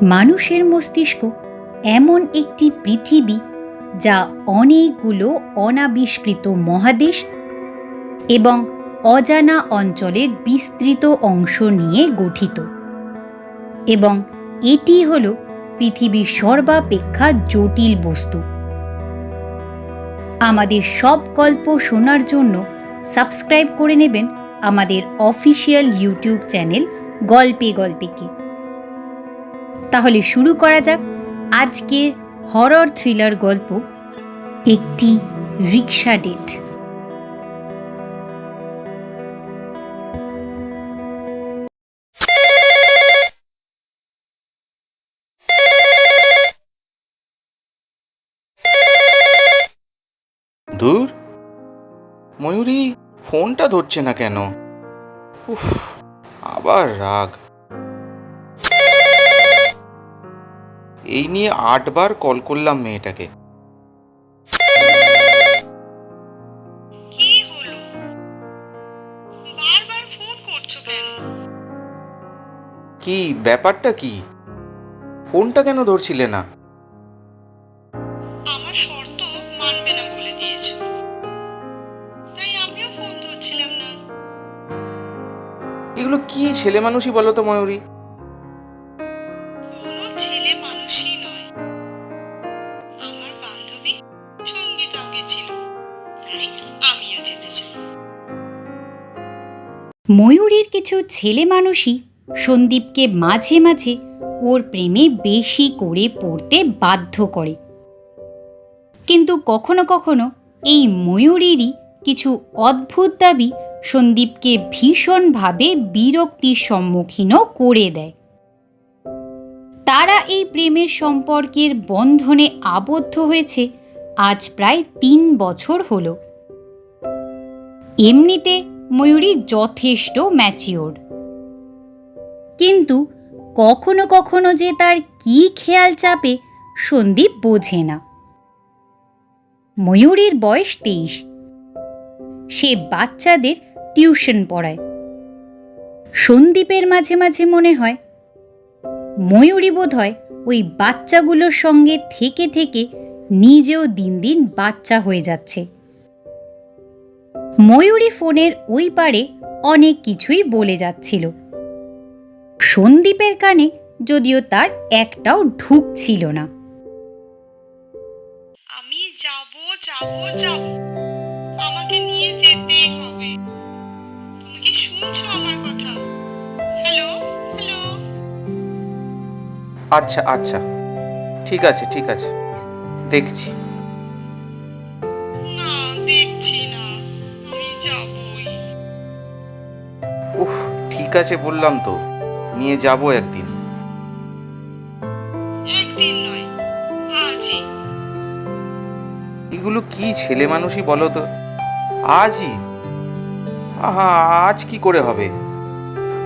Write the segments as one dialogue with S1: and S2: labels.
S1: মানুষের মস্তিষ্ক এমন একটি পৃথিবী যা অনেকগুলো অনাবিষ্কৃত মহাদেশ এবং অজানা অঞ্চলের বিস্তৃত অংশ নিয়ে গঠিত, এবং এটি হল পৃথিবীর সর্বাপেক্ষা জটিল বস্তু। আমাদের সব গল্প শোনার জন্য সাবস্ক্রাইব করে নেবেন আমাদের অফিসিয়াল ইউটিউব চ্যানেল গল্পে গল্পেকে। তাহলে শুরু করা যাক আজকের হরর থ্রিলার গল্প, একটি রিক্সা ডেট।
S2: দূর, ময়ূরী ফোনটা ধরছে না কেন? উফ, আবার রাগ। এই নিয়ে 8 বার কল করলাম মেয়েটাকে।
S3: কি হলো? বারবার ফোন করছো কেন?
S2: কি ব্যাপারটা কি? ফোনটা কেন ধরছিলে না?
S3: আমার শর্ত মানবে না বলে দিয়েছো, তাই আমিও ফোন ধরছিলাম না।
S2: এগুলো কি ছেলে মানুষই বলো তো ময়ূরী?
S3: কোনো ছেলে মানুষই নয়, আমার বান্ধবী সঙ্গীতাও গেছিল, তাই আমিও যেতে চাই।
S1: ময়ূরীর কিছু ছেলে মানুষই সন্দীপকে মাঝে মাঝে ওর প্রেমে বেশি করে পড়তে বাধ্য করে, কিন্তু কখনো কখনো এই ময়ূরীরই কিছু অদ্ভুত দাবি সন্দীপকে ভীষণভাবে বিরক্তির সম্মুখীনও করে দেয়। তারা এই প্রেমের সম্পর্কের বন্ধনে আবদ্ধ হয়েছে আজ প্রায় 3 বছর হলো। এমনিতে ময়ূরী যথেষ্ট ম্যাচিওর, কিন্তু কখনো কখনো যে তার কী খেয়াল চাপে সন্দীপ বোঝে না। ময়ূরীর বয়স 23, সে বাচ্চাদের টিউশন পড়ায়। সন্দীপের মাঝে মাঝে মনে হয় ময়ূরী বোধহয় ওই বাচ্চাগুলোর সঙ্গে থেকে থেকে নিজেও দিন দিন বাচ্চা হয়ে যাচ্ছে। ময়ূরী ফোনের ওই পারে অনেক কিছুই বলে যাচ্ছিল, সন্দীপের কানে যদিও তার একটাও ঢুকছিল না।
S3: আমি যাব যাব যাব, আমাকে নিয়ে যেতেই হবে। তুমি কি শুনছো আমার কথা? Hello hello.
S2: আচ্ছা আচ্ছা, ঠিক আছে ঠিক আছে, দেখছি।
S3: না, দেখছি না, আমি যাবই।
S2: উফ, ঠিক আছে বললাম তো, নিয়ে যাব একদিন।
S3: একদিন নয়, আজই।
S2: এগুলো কি ছেলে মানুষই বলো তো? আজই? আহা, আজ কি করে হবে?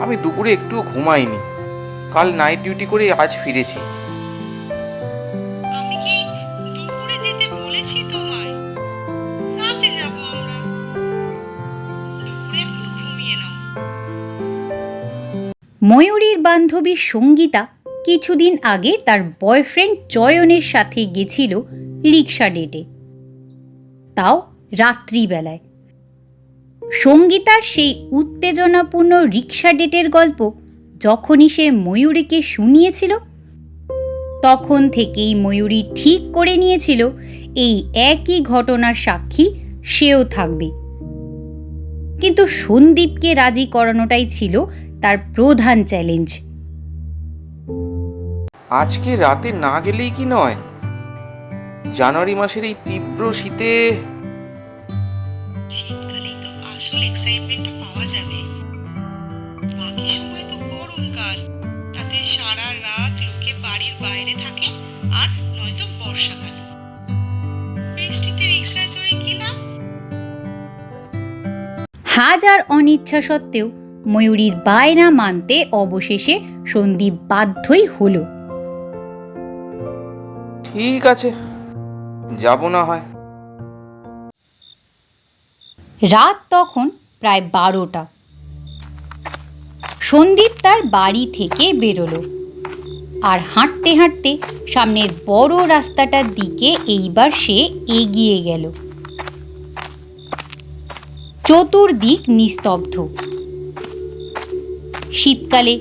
S2: আমি দুপুরে একটুও ঘুমাইনি, কাল নাইট ডিউটি করে আজ ফিরেছি।
S3: আমি কি দুপুরে যেতে বলেছি তোমায়? রাতে যাব আমরা। দুপুরে এখন ঘুমিয়ে নাও।
S1: ময়ূরীর বান্ধবী সঙ্গীতা কিছুদিন আগে তার বয়ফ্রেন্ড চয়নের সাথে গেছিল রিক্সা ডেটে, তাও রাত্রিবেলায়। সঙ্গীতার সেই উত্তেজনাপূর্ণ রিক্সা ডেটের গল্প যখনই সে ময়ূরীকে শুনিয়েছিল, তখন থেকেই ময়ূরী ঠিক করে নিয়েছিল এই একই ঘটনার সাক্ষী সেও থাকবে। কিন্তু সন্দীপকে রাজি করানোটাই ছিল তার প্রধান চ্যালেঞ্জ।
S2: আজকে রাতে না গেলেই কি নয়? জানুয়ারি মাসের এই তীব্র শীতে।
S3: শীতকালেই তো আসল এক্সাইটমেন্টটা পাওয়া যাবে, বাকি সময় তো গরমকাল। তাতে সারা রাত লোকে বাড়ির বাইরে থাকে, আর নয়তো বর্ষাকাল। বৃষ্টিতে রিক্সায় চড়ে কি লাভ?
S1: হাজার অনিচ্ছা সত্ত্বেও ময়ূরীর বায়না মানতে অবশেষে সন্দীপ বাধ্যই হলো।
S2: ঠিক আছে, যাব না হয়।
S1: রাত তখন প্রায় 12টা। সন্দীপ তার বাড়ি থেকে বেরোলো। আর হাঁটতে হাঁটতে সামনের বড় রাস্তাটার দিকে এইবার সে এগিয়ে গেল। চতুর্দিক নিস্তব্ধ। শীতকালে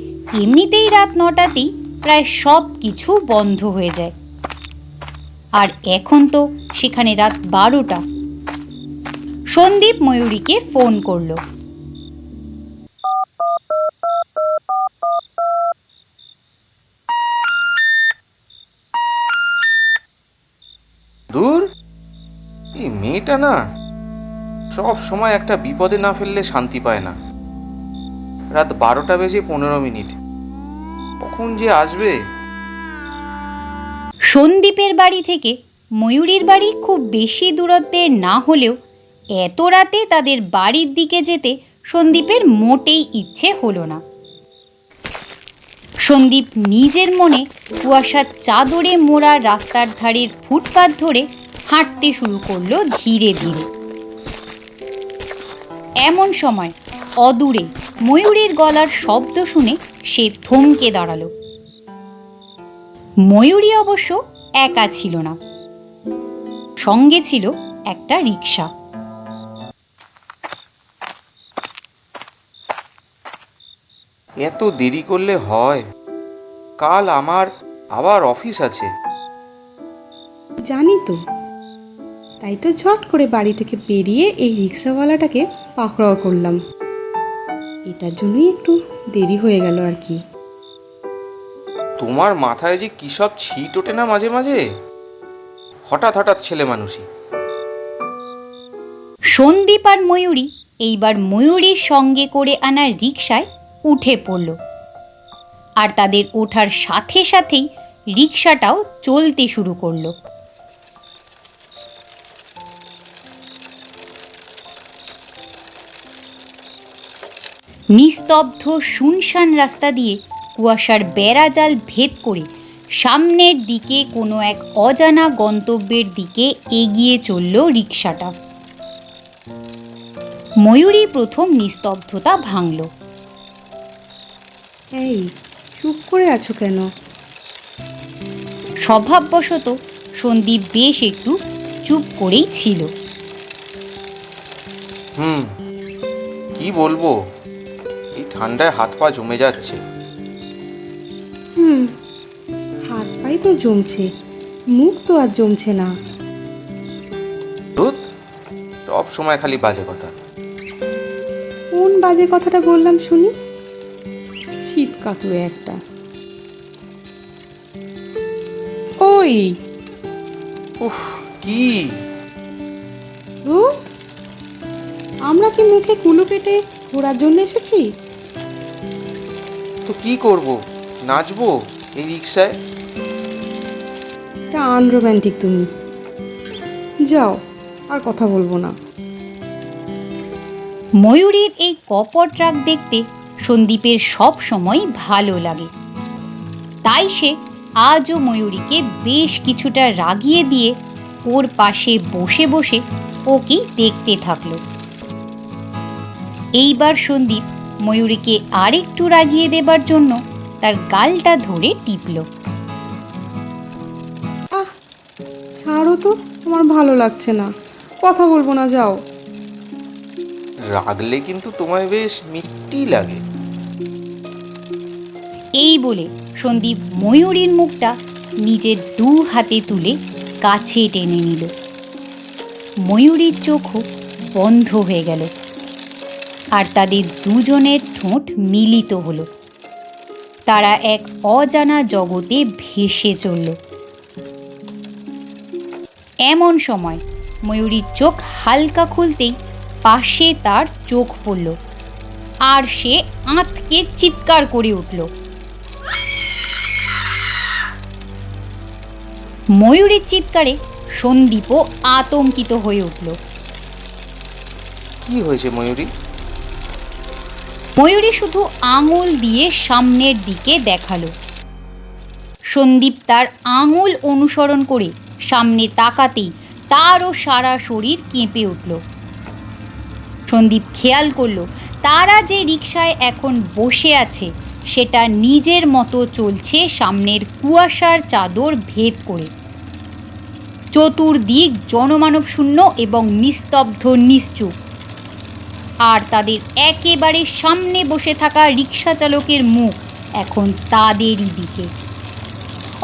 S1: এমনিতেই রাত 9টাতেই প্রায় সব কিছু বন্ধ হয়ে যায়, আর এখন তো সেখানে রাত 12টা। সন্দীপ ময়ূরীকে ফোন করলো।
S2: দূর, এই মেয়েটা না সব সময় একটা বিপদে না ফেললে শান্তি পায় না। রাত 12:15, কখন যে আসবে।
S1: সন্দীপের বাড়ি থেকে ময়ূরীর বাড়ি খুব বেশি দূরত্বের না হলেও এত রাতে তাদের বাড়ির দিকে যেতে সন্দীপের মোটেই ইচ্ছে হলো না। সন্দীপ নিজের মনে কুয়াশার চাদরে মোড়া রাস্তার ধারের ফুটপাত ধরে হাঁটতে শুরু করলো ধীরে ধীরে। এমন সময় অদূরে ময়ূরীর গলার শব্দ শুনে সে থমকে দাঁড়ালো। ময়ূরী অবশ্য একা ছিল না, সঙ্গে ছিল একটা রিক্সা।
S2: এত দেরি করলে হয়? কাল আমার আবার অফিস আছে।
S4: জানি তো, তাই তো ঝট করে বাড়ি থেকে বেরিয়ে এই রিক্সাওয়ালাটাকে পাকড়াও করলাম। এটার জন্যই একটু দেরি হয়ে গেল আর কি।
S2: তোমার মাথায় যে কী সব ছিট ওঠে না মাঝে মাঝে, হঠাৎ হঠাৎ ছেলে মানুষই।
S1: সন্দীপ আর ময়ূরী এইবার ময়ূরীর সঙ্গে করে আনা রিকশায় উঠে পড়ল, আর তাদের ওঠার সাথে সাথেই রিকশাটাও চলতে শুরু করলো। নিস্তব্ধ শুনশান রাস্তা দিয়ে কুয়াশার বেড়াজাল ভেদ করে সামনের দিকে কোনো এক অজানা গন্তব্যের দিকে এগিয়ে চলল রিকশাটা। ময়ূরী প্রথম নিস্তব্ধতা ভাঙল।
S4: এই, চুপ করে আছো কেন?
S1: স্বভাববশত সন্দীপ বেশ একটু চুপ করেই ছিল।
S2: কি বলবো, এই ঠান্ডায় হাত পা জমে যাচ্ছে।
S4: হাত পাই তো জমছে, মুখ তো আর জমছে না।
S2: ধুত, সব সময় খালি বাজে কথা।
S4: কোন বাজে কথাটা বললাম শুনি? শীত কাতুরে একটা। ওই,
S2: উফ, কি
S4: ধুত, আমরা কি মুখে কুলো পেটে ঘোরার জন্য এসেছি?
S2: তো কি করব, নাচবো এই রিক্সায়?
S4: এটা আনরোম্যান্টিক তুমি। যাও, আর কথা বলবো না।
S1: ময়ূরীর এই কপট রাগ দেখতে সন্দীপের সব সময় ভালো লাগে, তাই সে আজও ময়ূরীকে বেশ কিছুটা রাগিয়ে দিয়ে ওর পাশে বসে বসে ওকে দেখতে থাকলো। এইবার সন্দীপ ময়ূরীকে আরেকটু রাগিয়ে দেবার জন্য তার গালটা ধরে টিপল।
S4: আহ, ছাড়ো তো, আমার ভালো লাগছে না, কথা বলবো না, যাও।
S2: রাগলে কিন্তু তোমায় বেশ মিষ্টি লাগে।
S1: এই বলে সন্দীপ ময়ূরীর মুখটা নিজের 2 হাতে তুলে কাছে টেনে নিল। ময়ূরীর চোখও বন্ধ হয়ে গেল, আর তাদের দুজনের ঠোঁট মিলিত হলো। তারা এক অজানা জগতে ভেসে চলল। এমন সময় ময়ূরীর চোখ হালকা খুলতেই পাশে তার চোখ পড়ল, আর সে আঁতকে চিৎকার করে উঠল। ময়ূরীর চিৎকারে সন্দীপও আতঙ্কিত হয়ে উঠল।
S2: কি হয়েছে ময়ূরী?
S1: ময়ূরী শুধু আঙুল দিয়ে সামনের দিকে দেখালো। সন্দীপ তার আঙুল অনুসরণ করে সামনে তাকাতেই তারও সারা শরীর কেঁপে উঠল। সন্দীপ খেয়াল করল তারা যে রিকশায় এখন বসে আছে সেটা নিজের মতো চলছে সামনের কুয়াশার চাদর ভেদ করে। চতুর্দিক জনমানব শূন্য এবং নিস্তব্ধ নিশ্চুপ। আর তাদের একেবারে সামনে বসে থাকা রিক্সা চালকের মুখ এখন তাদেরই দিকে।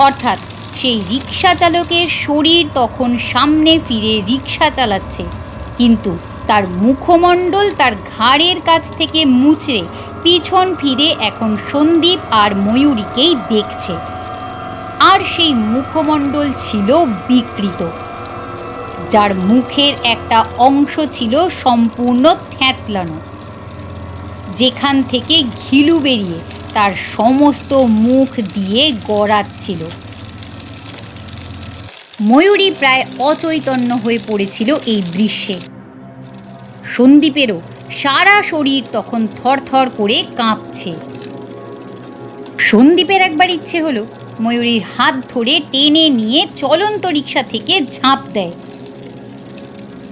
S1: অর্থাৎ সেই রিক্সা চালকের শরীর তখন সামনে ফিরে রিক্সা চালাচ্ছে, কিন্তু তার মুখমণ্ডল তার ঘাড়ের কাছ থেকে মুচড়ে পিছন ফিরে এখন সন্দীপ আর ময়ূরীকেই দেখছে। আর সেই মুখমণ্ডল ছিল বিকৃত, যার মুখের একটা অংশ ছিল সম্পূর্ণ থ্যাতলানো, যেখান থেকে ঘিলু বেরিয়ে তার সমস্ত মুখ দিয়ে গড়াচ্ছিল। ময়ূরী প্রায় অচৈতন্য হয়ে পড়েছিল এই দৃশ্যে। সন্দীপেরও সারা শরীর তখন থরথর করে কাঁপছে। সন্দীপের একবার ইচ্ছে হলো ময়ূরীর হাত ধরে টেনে নিয়ে চলন্ত রিক্সা থেকে ঝাঁপ দেয়,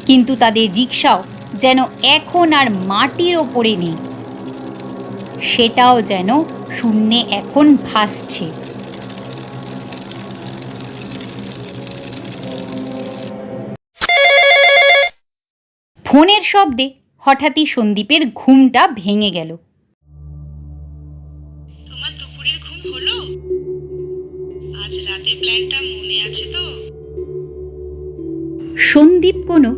S1: কিন্তু তাদের রিক্সাও যেন এখন আর মাটির ওপরে নেই, সেটাও যেন শূন্যে এখন ভাসছে। ফোনের শব্দে হঠাৎই সন্দীপের ঘুমটা ভেঙে গেল।
S3: তোমার দুপুরের ঘুম হলো? আজ রাতের প্ল্যানটা মনে আছে তো?
S1: সন্দীপ কোনো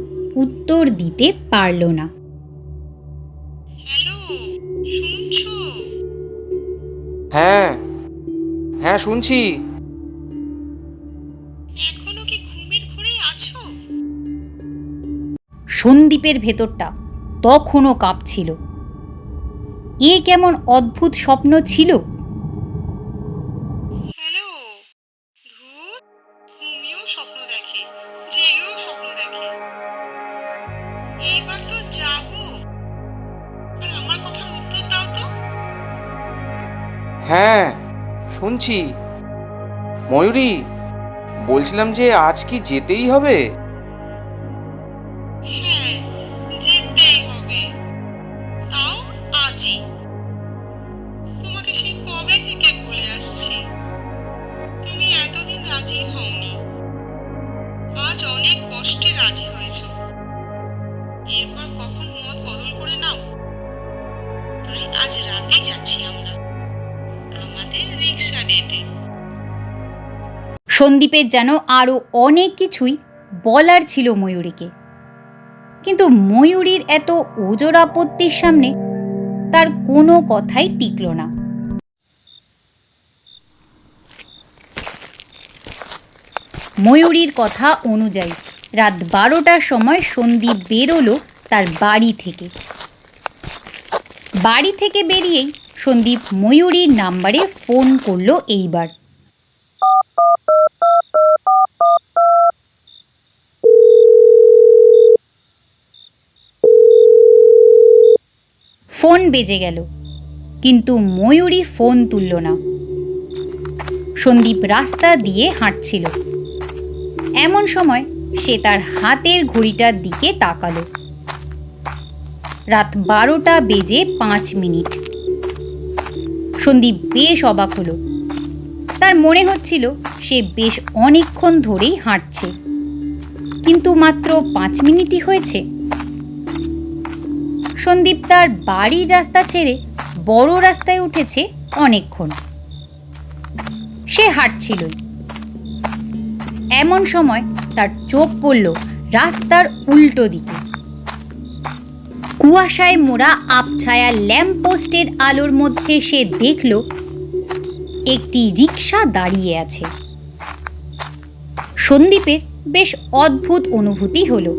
S1: উত্তর দিতে পারল না।
S3: হ্যালো, শুনছো?
S2: হ্যাঁ হ্যাঁ, শুনছি।
S3: এখনো কি ঘুমের ঘোরে আছো?
S1: সন্দীপের ভেতরটা তখনও কাঁপছিল। এ কেমন অদ্ভুত স্বপ্ন ছিল?
S3: হ্যালো, ধুর, ঘুমিয়েও স্বপ্ন দেখে, জেগেও স্বপ্ন দেখে। এইবার তো জাগো, আর আমার কথার উত্তর দাও তো।
S2: হ্যাঁ শুনছি। ময়ূরী, বলছিলাম যে আজ কি যেতেই হবে?
S3: হ্যাঁ, যেতেই হবে, তাও আজই। তোমাকে সেই কবে থেকে বলে আসছি, তুমি এতদিন রাজি হওনি। আজ অনেক কষ্টে রাজি হয়েছো, এরপর কখন মত বদল করে নাও। তাই আজ রাতেই যাচ্ছি আমরা, আমাদের রিক্সা ডেটে।
S1: সন্দীপের যেন আরও অনেক কিছুই বলার ছিল ময়ূরীকে, কিন্তু ময়ূরীর এত ওজোর আপত্তির সামনে তার কোনো কথাই টিকল না। ময়ূরীর কথা অনুযায়ী রাত 12টার সময় সন্দীপ বেরোলো তার বাড়ি থেকে। বাড়ি থেকে বেরিয়েই সন্দীপ ময়ূরীর নাম্বারে ফোন করলো এইবার। ফোন বেজে গেল, কিন্তু ময়ূরী ফোন তুলল না। সন্দীপ রাস্তা দিয়ে হাঁটছিল, এমন সময় সে তার হাতের ঘড়িটার দিকে তাকালো। রাত 12টা বেজে 5 মিনিট। সন্দীপ বেশ অবাক হলো। তার মনে হচ্ছিল সে বেশ অনেকক্ষণ ধরেই হাঁটছে, কিন্তু মাত্র 5 মিনিটই হয়েছে। সন্দীপ তার বাড়ির রাস্তা ছেড়ে বড় রাস্তায় উঠেছে অনেকক্ষণ। সে হাঁটছিলই, এমন সময় তার চোখ পড়ল রাস্তার উল্টো দিকে। কুয়াশায় মোড়া আবছায়া ল্যাম্পপোস্টের আলোর মধ্যে সে দেখল একটি রিক্সা দাঁড়িয়ে আছে। সন্দীপের বেশ অদ্ভুত অনুভূতি হলো।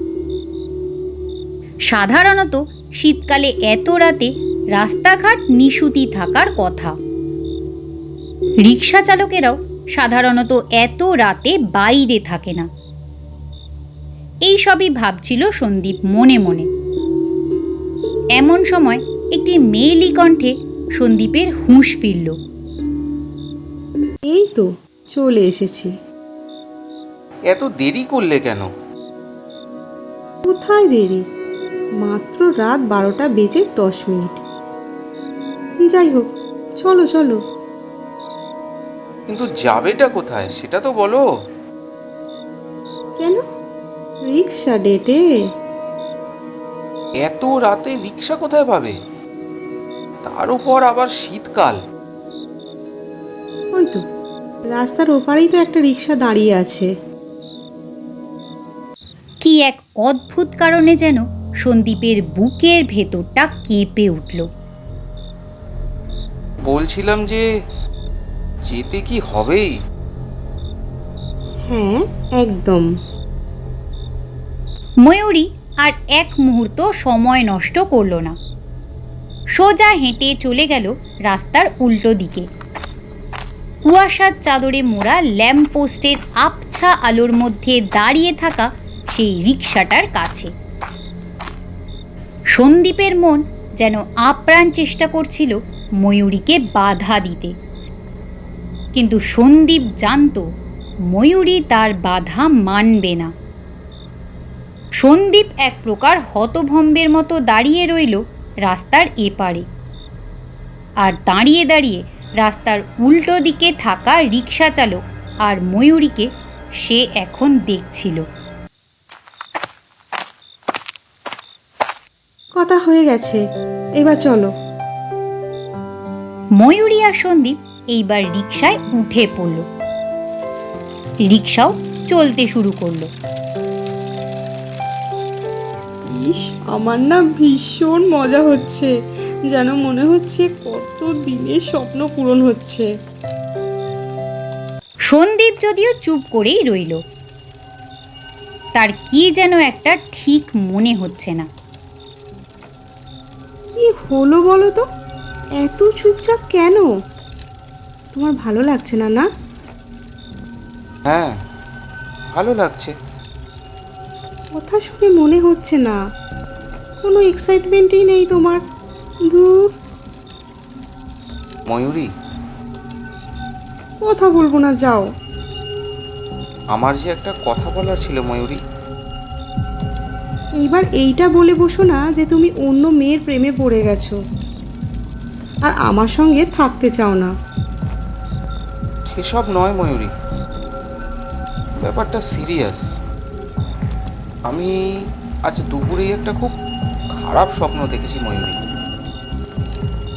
S1: সাধারণত শীতকালে এত রাতে রাস্তাঘাট নিশুতি থাকার কথা। রিক্সা চালকেরাও সাধারণত এত রাতে বাইরে থাকে না। এই সবই ভাবছিল সন্দীপ মনে মনে। এমন সময় একটি মেয়েলি কণ্ঠে সন্দীপের হুঁশ ফিরল।
S4: এই তো চলে এসেছি।
S2: এত দেরি করলে কেন?
S4: কোথায় দেরি, মাত্র রাত 12টা বেজে 10 মিনিট। যাই হোক, চলো চলো।
S2: কিন্তু যাবেটা কোথায় সেটা তো বলো।
S4: কেন? রিক্সা ডেটে?
S2: এত রাতে রিক্সা কোথায় পাবে, তার উপর আবার শীতকাল।
S4: ওই তো রাস্তার ওপারেই তো একটা রিক্সা দাঁড়িয়ে আছে।
S1: কি এক অদ্ভুত কারণে যেন সন্দীপের বুকের ভেতরটা কেঁপে উঠল।
S2: বলছিলাম যে যেতে কি হবেই?
S4: হ্যাঁ একদম।
S1: ময়ূরী আর এক মুহূর্ত সময় নষ্ট করল না, সোজা হেঁটে চলে গেল রাস্তার উল্টো দিকে, কুয়াশার চাদরে মোড়া ল্যাম্পপোস্টের আবছা আলোর মধ্যে দাঁড়িয়ে থাকা সেই রিকশাটার কাছে। সন্দীপের মন যেন আপ্রাণ চেষ্টা করছিল ময়ূরীকে বাধা দিতে, কিন্তু সন্দীপ জানত ময়ূরী তার বাধা মানবে না। সন্দীপ এক প্রকার হতভম্বের মতো দাঁড়িয়ে রইল রাস্তার এপারে, আর দাঁড়িয়ে দাঁড়িয়ে রাস্তার উল্টো দিকে থাকা রিক্সা চালক আর ময়ূরীকে সে এখন দেখছিল।
S4: কথা হয়ে গেছে, এবার চলো।
S1: ময়ূরী আর সন্দীপ এইবার রিকশায় উঠে পড়ল। রিকশাও চলতে শুরু করলো।
S4: ইস, আমার না ভীষণ মজা হচ্ছে, যেন মনে হচ্ছে কত দিনের স্বপ্ন পূরণ হচ্ছে।
S1: সন্দীপ যদিও চুপ করেই রইল, তার কি যেন একটা ঠিক মনে হচ্ছে না।
S4: কি হলো বলো তো, এত চুপচাপ কেন? তোমার ভালো লাগছে না? না
S2: হ্যাঁ, ভালো লাগছে।
S4: কথা শুনে মনে হচ্ছে না, কোনো এক্সাইটমেন্টই নেই তোমার। দূর।
S2: ময়ূরী,
S4: কথা বলবো না, যাও।
S2: আমার যে একটা কথা বলার ছিল ময়ূরী।
S4: এইবার এইটা বলে বসো না যে তুমি অন্য মেয়ের প্রেমে পড়ে গেছো আর আমার সঙ্গে থাকতে চাও না।
S2: সেসব নয় ময়ূরী, ব্যাপারটা সিরিয়াস। আমি আজ দুপুরেই একটা খুব খারাপ স্বপ্ন দেখেছি ময়ূরী।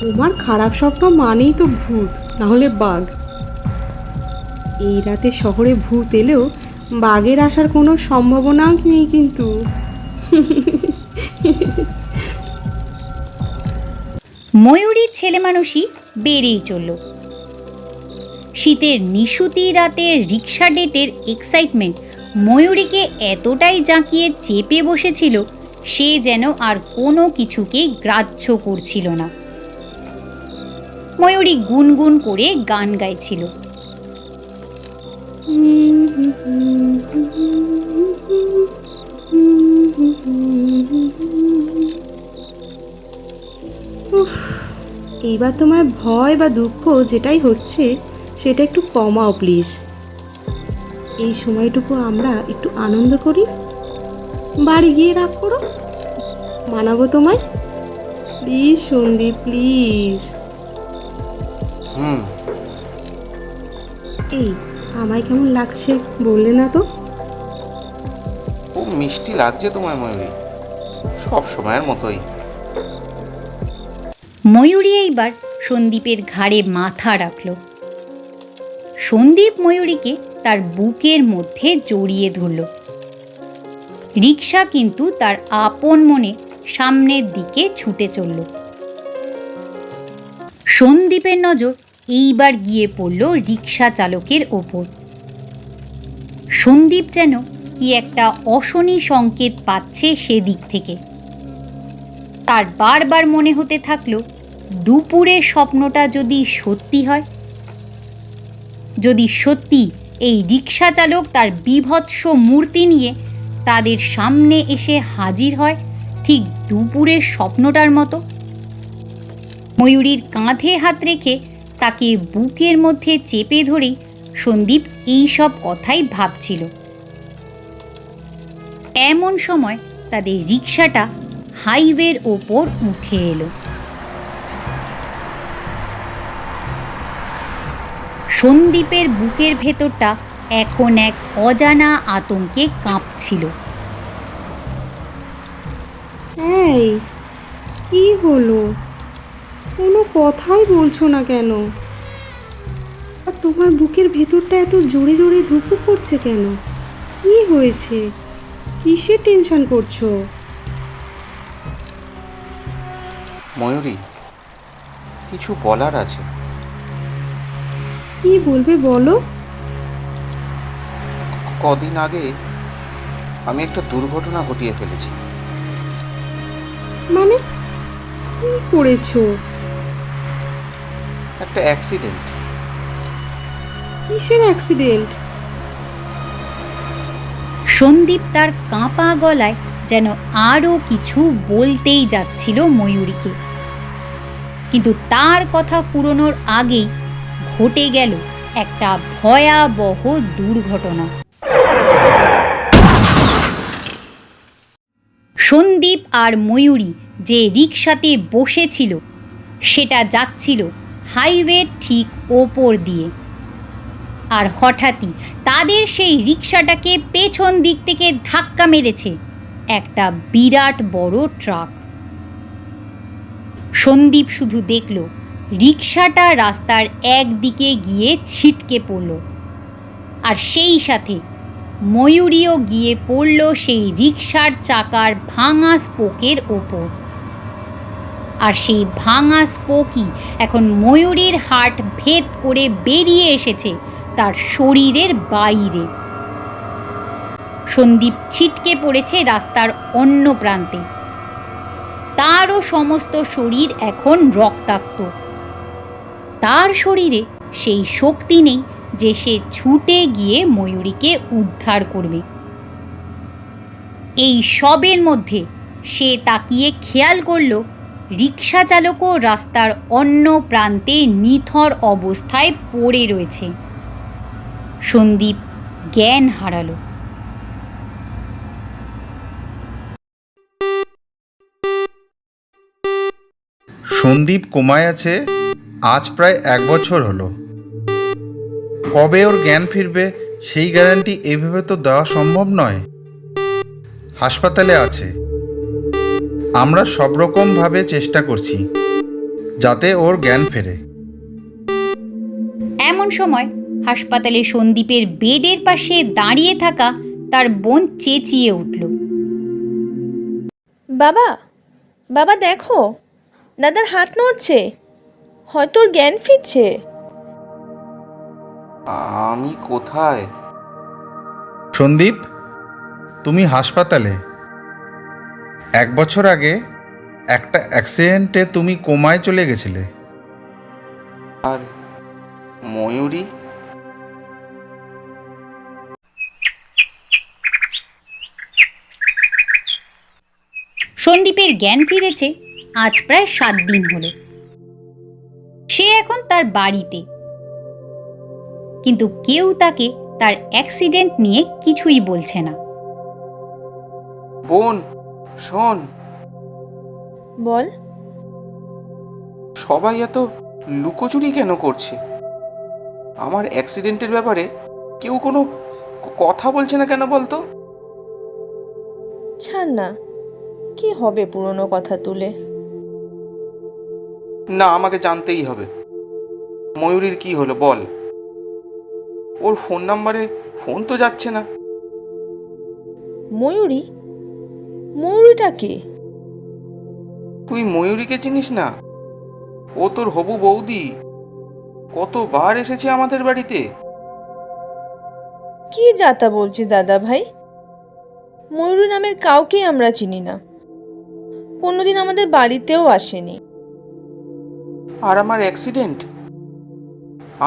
S4: তোমার খারাপ স্বপ্ন মানেই তো ভূত, না হলে বাঘ। এই রাতে শহরে ভূত এলেও বাঘের আসার কোনো সম্ভাবনাও নেই কিন্তু।
S1: ময়ূরীর ছেলে মানুষই বেরিয়ে চলল। শীতের নিশুতি রাতে রিক্সা ডেটের এক্সাইটমেন্ট ময়ূরীকে এতটাই জাঁকিয়ে চেপে বসেছিল, সে যেন আর কোনো কিছুকেই গ্রাহ্য করছিল না। ময়ূরী গুনগুন করে গান গাইছিল।
S4: এইবার তোমার ভয় বা দুঃখ যেটাই হচ্ছে সেটা একটু কমাও প্লিজ। এই সময়টুকু আমরা একটু আনন্দ করি, বাড়ি গিয়ে রাগ করো, মানাবো তোমায়। Please Sandeep, please. এই, আমায় কেমন লাগছে বললে না তো?
S2: খুব মিষ্টি লাগছে তোমায় ময়ূরী, সব সময়ের মতোই।
S1: ময়ূরী এইবার সন্দীপের ঘাড়ে মাথা রাখল। সন্দীপ ময়ূরীকে তার বুকের মধ্যে জড়িয়ে ধরল। রিক্সা কিন্তু তার আপন মনে সামনের দিকে ছুটে চলল। সন্দীপের নজর এইবার গিয়ে পড়ল রিক্সা চালকের ওপর। সন্দীপ যেন কি একটা অশনি সংকেত পাচ্ছে সেদিক থেকে। তার বারবার মনে হতে থাকলো, দুপুরের স্বপ্নটা যদি সত্যি হয়, যদি সত্যি এই রিক্সা চালক তার বীভৎস মূর্তি নিয়ে তাদের সামনে এসে হাজির হয় ঠিক দুপুরের স্বপ্নটার মতো। ময়ূরীর কাঁধে হাত রেখে তাকে বুকের মধ্যে চেপে ধরেই সন্দীপ এই সব কথাই ভাবছিল। এমন সময় তাদের রিক্সাটা হাইওয়ের ওপর উঠে এলো। সন্দীপের বুকের ভেতরটা এখন এক অজানা আতঙ্কে কাঁপছিল।
S4: এই কি হলো? কোনো কথাই বলছো না কেন? আর তোমার বুকের ভেতরটা এত জোরে জোরে ধুকপুক করছে কেন? কি হয়েছে? কিসের টেনশন করছো?
S2: ময়ূরী, কিছু বলার আছে।
S4: কি বলবে বলো?
S2: কদিন আগে আমি একটা দুর্ঘটনা ঘটিয়ে ফেলেছি।
S4: মানে কি করেছো?
S2: একটা অ্যাক্সিডেন্ট।
S4: কিসের অ্যাক্সিডেন্ট?
S1: সন্দীপ তার কাঁপা গলায় যেন আরও কিছু বলতেই যাচ্ছিল ময়ূরীকে, কিন্তু তার কথা ফুরোনোর আগেই ঘটে গেল একটা ভয়াবহ দুর্ঘটনা। সন্দীপ আর ময়ূরী যে রিকশাতে বসেছিল সেটা যাচ্ছিল হাইওয়ের ঠিক ওপর দিয়ে, আর হঠাৎই তাদের সেই রিকশাটাকে পেছন দিক থেকে ধাক্কা মেরেছে একটা বিরাট বড় ট্রাক। সন্দীপ শুধু দেখল রিকশাটা রাস্তার একদিকে গিয়ে ছিটকে পড়ল, আর সেই সাথে ময়ূরীও গিয়ে পড়ল সেই রিকশার চাকার ভাঙা স্পোকের ওপর। আর সেই ভাঙা স্পোকই এখন ময়ূরীর হার্ট ভেদ করে বেরিয়ে এসেছে তার শরীরের বাইরে। সন্দীপ ছিটকে পড়েছে রাস্তার অন্য প্রান্তে। তারও সমস্ত শরীর এখন রক্তাক্ত। তার শরীরে সেই শক্তি নেই যে সে ছুটে গিয়ে ময়ূরীকে উদ্ধার করবে। এই সবের মধ্যে সে তাকিয়ে খেয়াল করল রিকশা চালকও রাস্তার অন্য প্রান্তে নিথর অবস্থায় পড়ে রয়েছে। সন্দীপ জ্ঞান হারালো।
S5: সন্দীপ কোমায় আছে আজ প্রায় 1 বছর হলো। কবে ওর জ্ঞান ফিরবে সেই গ্যারান্টি এইভাবে তো দেওয়া সম্ভব নয়। হাসপাতালে আছে। আমরা সব রকমভাবে চেষ্টা করছি যাতে ওর জ্ঞান ফেরে।
S1: এমন সময় হাসপাতালে সন্দীপের বেডের পাশে দাঁড়িয়ে থাকা তার বোন চেঁচিয়ে উঠল,
S6: বাবা, বাবা দেখো, দাদার হাত নড়ছে, হয়তো ওর জ্ঞান ফিরছে।
S2: আমি কোথায়?
S5: সন্দীপ, তুমি হাসপাতালে। 1 বছর আগে একটা অ্যাক্সিডেন্টে তুমি কোমায় চলে গেছিলে।
S2: আর ময়ূরী?
S1: সন্দীপের জ্ঞান ফিরেছে আজ প্রায় 7 দিন হলো। সে এখন তার বাড়িতে, কিন্তু কেউ তাকে তার অ্যাক্সিডেন্ট নিয়ে কিছুই বলছে না।
S2: বোন, শোন।
S6: বল।
S2: সবাই এত লুকোচুরি কেন করছে? আমার অ্যাক্সিডেন্টের ব্যাপারে কেউ কোনো কথা বলছে না কেন বলতো?
S6: ছাড় না, কি হবে পুরনো কথা তুলে?
S2: না, আমাকে জানতেই হবে। ময়ূরীর কি হলো বল। ওর ফোন নাম্বারে ফোন তো যাচ্ছে না।
S6: ময়ূরী? ময়ূরীটা কে?
S2: তুই ময়ূরীকে চিনিস না? ও তোর হবু বৌদি। কতবার এসেছে আমাদের বাড়িতে।
S6: কি যাতা বলছিস দাদা ভাই? ময়ূরী নামের কাউকেই আমরা চিনি না, কোনোদিন আমাদের বাড়িতেও আসেনি।
S2: আর আমার অ্যাক্সিডেন্ট,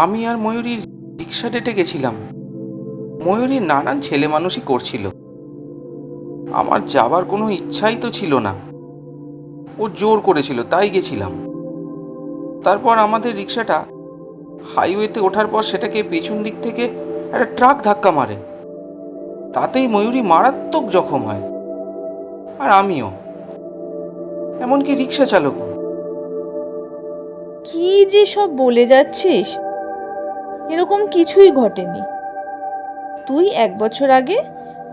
S2: আমি আর ময়ূরীর রিক্সা ডেটে গেছিলাম। ময়ূরী নানান ছেলে মানুষই করছিল। আমার যাবার কোনো ইচ্ছাই তো ছিল না। ও জোর করেছিল তাই গেছিলাম। তারপর আমাদের রিক্সাটা হাইওয়েতে ওঠার পর সেটাকে পেছন দিক থেকে একটা ট্রাক ধাক্কা মারে। তাতেই ময়ূরী মারাত্মক জখম হয়, আর আমিও, এমনকি রিক্সা চালকও।
S6: কি যে সব বলে যাচ্ছিস! এরকম কিছুই ঘটেনি। তুই 1 বছর আগে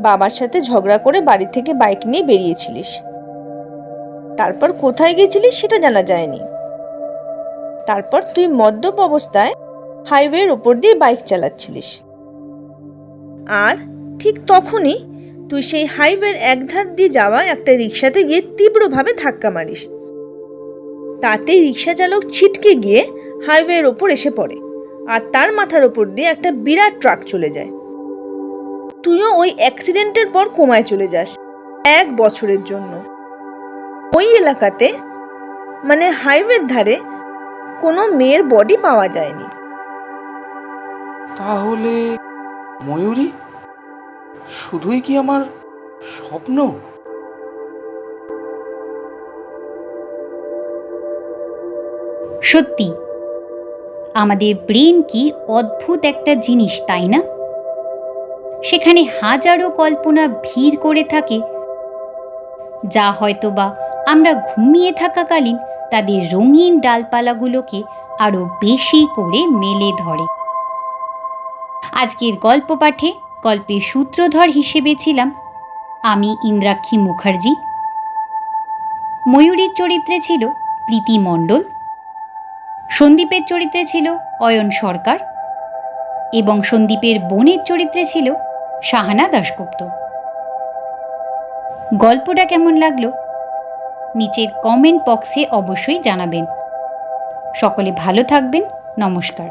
S6: বাবার সাথে ঝগড়া করে বাড়ি থেকে বাইক নিয়ে বেরিয়েছিলিস। তারপর কোথায় গেছিলিস সেটা জানা যায়নি। তারপর তুই মদ্যপ অবস্থায় হাইওয়ের ওপর দিয়ে বাইক চালাচ্ছিলিস, আর ঠিক তখনই তুই সেই হাইওয়ের একধার দিয়ে যাওয়া একটা রিক্সাতে গিয়ে তীব্রভাবে ধাক্কা মারিস। তাতে রিক্সা চালক ছিটকে গিয়ে হাইওয়ের ওপর এসে পড়ে, আর তার মাথার ওপর দিয়ে একটা বিরাট ট্রাক চলে যায়। তুইও ওই অ্যাক্সিডেন্টের পর কোমায় চলে যাস 1 বছরের জন্য। ওই এলাকাতে, মানে হাইওয়ের ধারে, কোনো মেয়ের বডি পাওয়া যায়নি।
S2: তাহলে ময়ূরী শুধুই কি আমার স্বপ্ন?
S1: সত্যি আমাদের ব্রেন কি অদ্ভুত একটা জিনিস, তাই না? সেখানে হাজারো কল্পনা ভিড় করে থাকে, যা হয়তোবা আমরা ঘুমিয়ে থাকাকালীন তাদের রঙিন ডালপালাগুলোকে আরো বেশি করে মেলে ধরে। আজকের গল্প পাঠে গল্পের সূত্রধর হিসেবে ছিলাম আমি, ইন্দ্রাক্ষী মুখার্জি। ময়ূরীর চরিত্রে ছিল প্রীতি মণ্ডল, সন্দীপের চরিত্রে ছিল অয়ন সরকার এবং সন্দীপের বোনের চরিত্রে ছিল সাহানা দাশগুপ্ত। গল্পটা কেমন লাগলো নিচের কমেন্ট বক্সে অবশ্যই জানাবেন। সকলে ভালো থাকবেন। নমস্কার।